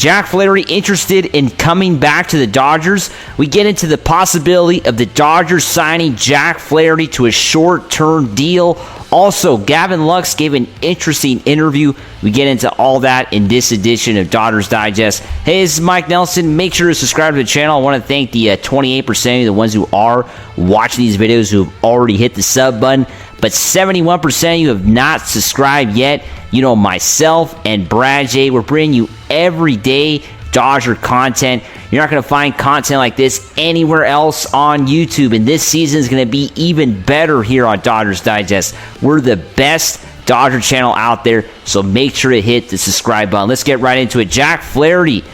Jack Flaherty interested in coming back to the Dodgers. We get into the possibility of the Dodgers signing Jack Flaherty to a short-term deal. Also, Gavin Lux gave an interesting interview. We get into all that in this edition of Dodgers Digest. Hey, this is Mike Nelson. Make sure to subscribe to the channel. I want to thank the 28% of the ones who are watching these videos who have already hit the sub button. But 71% of you have not subscribed yet. You know, myself and Brad J, we're bringing you everyday Dodger content. You're not going to find content like this anywhere else on YouTube. And this season is going to be even better here on Dodgers Digest. We're the best Dodger channel out there, so make sure to hit the subscribe button. Let's get right into it. Jack Flaherty.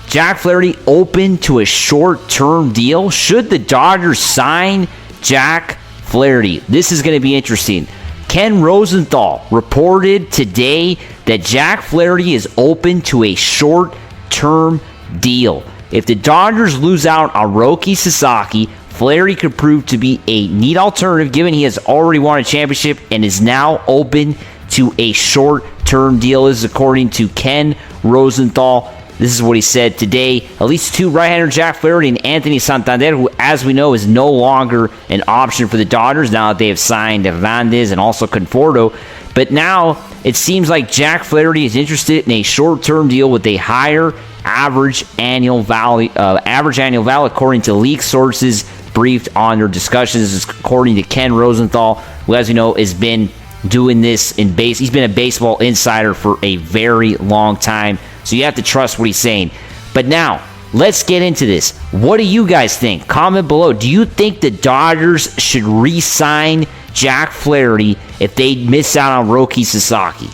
Jack Flaherty open to a short-term deal. Should the Dodgers sign Jack Flaherty? This is going to be interesting. Ken Rosenthal reported today that Jack Flaherty is open to a short-term deal. If the Dodgers lose out on Roki Sasaki, Flaherty could prove to be a neat alternative given he has already won a championship and is now open to a short-term deal. This is according to Ken Rosenthal. This is what he said today. At least two right-hander, Jack Flaherty and Anthony Santander, who, as we know, is no longer an option for the Dodgers now that they have signed Hernandez and also Conforto. But now it seems like Jack Flaherty is interested in a short-term deal with a higher average annual value, according to league sources briefed on their discussions. This is according to Ken Rosenthal, who, as we know, has been doing this in base. He's been a baseball insider for a very long time. So you have to trust what he's saying. But now, let's get into this. What do you guys think? Comment below. Do you think the Dodgers should re-sign Jack Flaherty if they miss out on Roki Sasaki?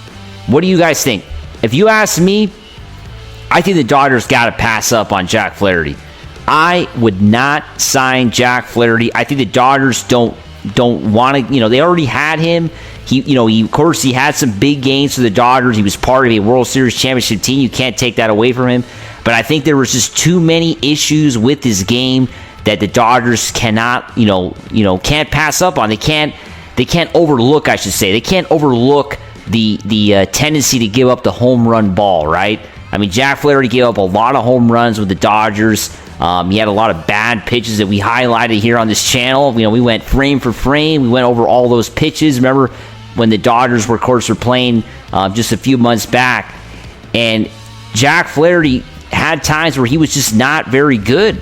What do you guys think? If you ask me, I think the Dodgers got to pass up on Jack Flaherty. I would not sign Jack Flaherty. I think the Dodgers don't want to, they already had him. He of course he had some big games for the Dodgers. He was part of a World Series championship team. You can't take that away from him. But I think there was just too many issues with his game that the Dodgers cannot, can't pass up on. They can't overlook, I should say. They can't overlook the tendency to give up the home run ball, right? I mean, Jack Flaherty gave up a lot of home runs with the Dodgers. He had a lot of bad pitches that we highlighted here on this channel. We went frame for frame. We went over all those pitches. Remember when the Dodgers were playing just a few months back, and Jack Flaherty had times where he was just not very good,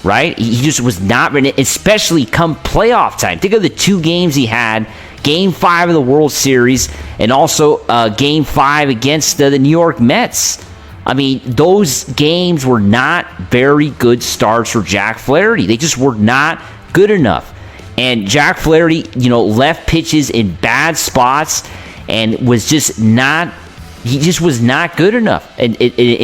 right? He just was not, especially come playoff time. Think of the two games he had, Game 5 of the World Series and also Game 5 against the New York Mets. I mean, those games were not very good starts for Jack Flaherty. They just were not good enough. And Jack Flaherty, left pitches in bad spots and was just not, he just was not good enough in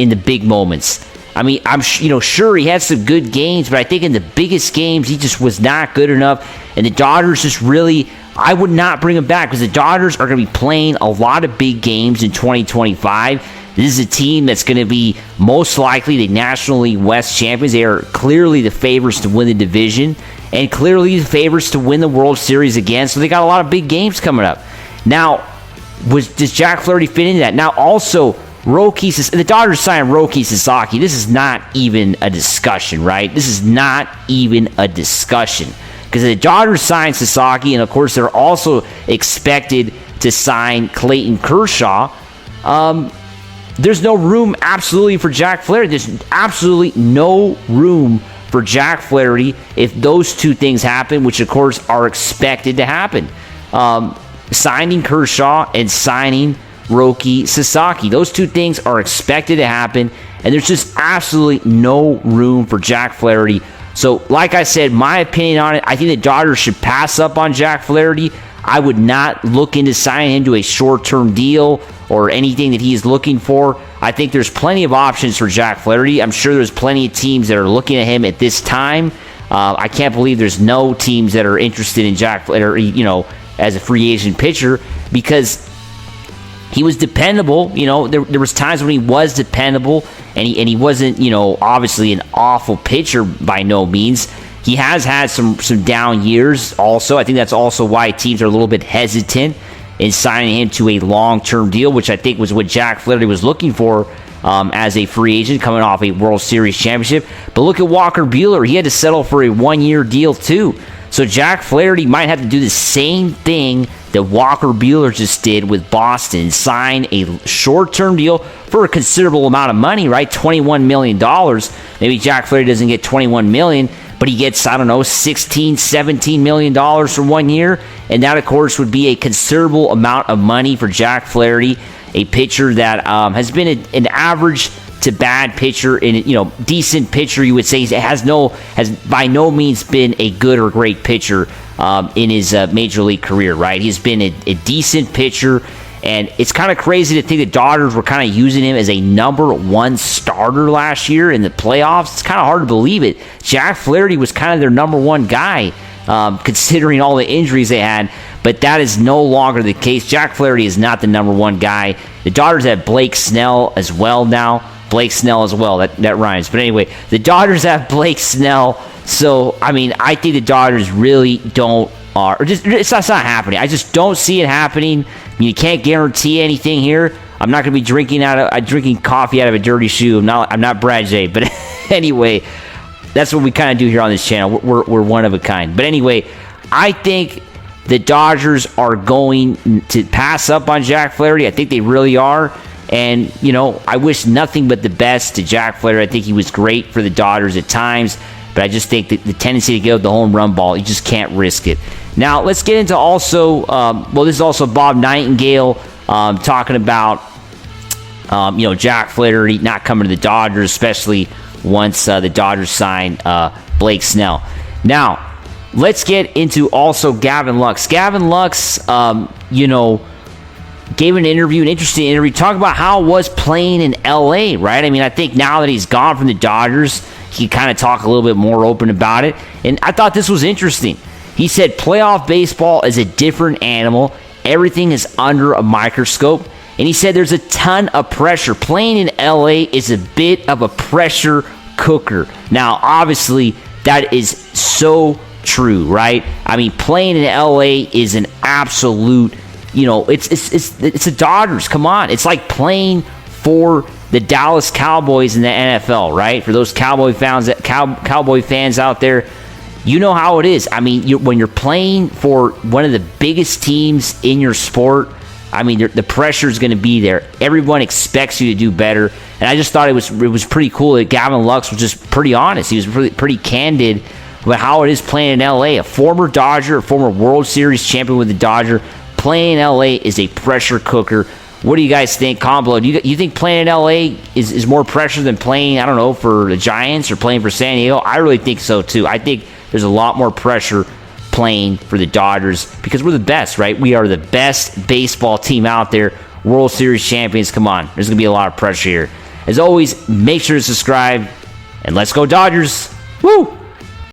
the big moments. I mean, I'm sure he had some good games, but I think in the biggest games, he just was not good enough. And the Dodgers just really, I would not bring him back because the Dodgers are going to be playing a lot of big games in 2025. This is a team that's going to be most likely the National League West champions. They are clearly the favorites to win the division and clearly the favorites to win the World Series again. So they got a lot of big games coming up. Now, does Jack Flaherty fit into that? Now, also, the Dodgers signed Roki Sasaki. This is not even a discussion, right? This is not even a discussion. Because the Dodgers signed Sasaki, and of course, they're also expected to sign Clayton Kershaw. There's no room absolutely for Jack Flaherty. There's absolutely no room for Jack Flaherty if those two things happen, which of course are expected to happen. Signing Kershaw and signing Roki Sasaki. Those two things are expected to happen, and there's just absolutely no room for Jack Flaherty. So, like I said, my opinion on it, I think the Dodgers should pass up on Jack Flaherty. I would not look into signing him to a short-term deal or anything that he is looking for. I think there's plenty of options for Jack Flaherty. I'm sure there's plenty of teams that are looking at him at this time. I can't believe there's no teams that are interested in Jack Flaherty, as a free agent pitcher because he was dependable. There was times when he was dependable, and he wasn't, obviously an awful pitcher by no means. He has had some down years also. I think that's also why teams are a little bit hesitant in signing him to a long-term deal, which I think was what Jack Flaherty was looking for as a free agent coming off a World Series championship. But look at Walker Buehler. He had to settle for a one-year deal too. So Jack Flaherty might have to do the same thing that Walker Buehler just did with Boston, sign a short-term deal for a considerable amount of money, right? $21 million. Maybe Jack Flaherty doesn't get $21 million, but he gets, I don't know, $16, $17 million for 1 year. And that, of course, would be a considerable amount of money for Jack Flaherty, a pitcher that has been an average to bad pitcher, and decent pitcher, you would say. Has by no means been a good or great pitcher in his major league career, right? He's been a decent pitcher, and it's kind of crazy to think the Dodgers were kind of using him as a number one starter last year in the playoffs. It's kind of hard to believe it. Jack Flaherty was kind of their number one guy, considering all the injuries they had, but that is no longer the case. Jack Flaherty is not the number one guy. The Dodgers have Blake Snell as well now. Blake Snell as well. That rhymes. But anyway, the Dodgers have Blake Snell. So, I mean, I think the Dodgers really it's not happening. I just don't see it happening. I mean, you can't guarantee anything here. I'm not going to be drinking coffee out of a dirty shoe. I'm not Brad J. But anyway, that's what we kind of do here on this channel. We're one of a kind. But anyway, I think the Dodgers are going to pass up on Jack Flaherty. I think they really are. And, I wish nothing but the best to Jack Flaherty. I think he was great for the Dodgers at times, but I just think that the tendency to go with the home run ball, you just can't risk it. Now, let's get into also, this is also Bob Nightingale talking about, Jack Flaherty not coming to the Dodgers, especially once the Dodgers sign Blake Snell. Now, let's get into also Gavin Lux. Gavin Lux, gave an interesting interview, talking about how it was playing in LA, right? I mean, I think now that he's gone from the Dodgers, he kind of talk a little bit more open about it. And I thought this was interesting. He said playoff baseball is a different animal. Everything is under a microscope. And he said there's a ton of pressure. Playing in LA is a bit of a pressure cooker. Now, obviously, that is so true, right? I mean, playing in LA is an absolute, it's the Dodgers. Come on. It's like playing for the Dallas Cowboys in the NFL, right? For those Cowboy fans out there, you know how it is. I mean, when you're playing for one of the biggest teams in your sport, I mean, the pressure is going to be there. Everyone expects you to do better. And I just thought it was pretty cool that Gavin Lux was just pretty honest. He was pretty candid about how it is playing in LA. A former Dodger, a former World Series champion with the Dodger, playing in LA is a pressure cooker. What do you guys think? Comment below. Do you think playing in LA is more pressure than playing, I don't know, for the Giants or playing for San Diego? I really think so, too. I think there's a lot more pressure playing for the Dodgers because we're the best, right? We are the best baseball team out there. World Series champions. Come on. There's going to be a lot of pressure here. As always, make sure to subscribe, and let's go Dodgers. Woo!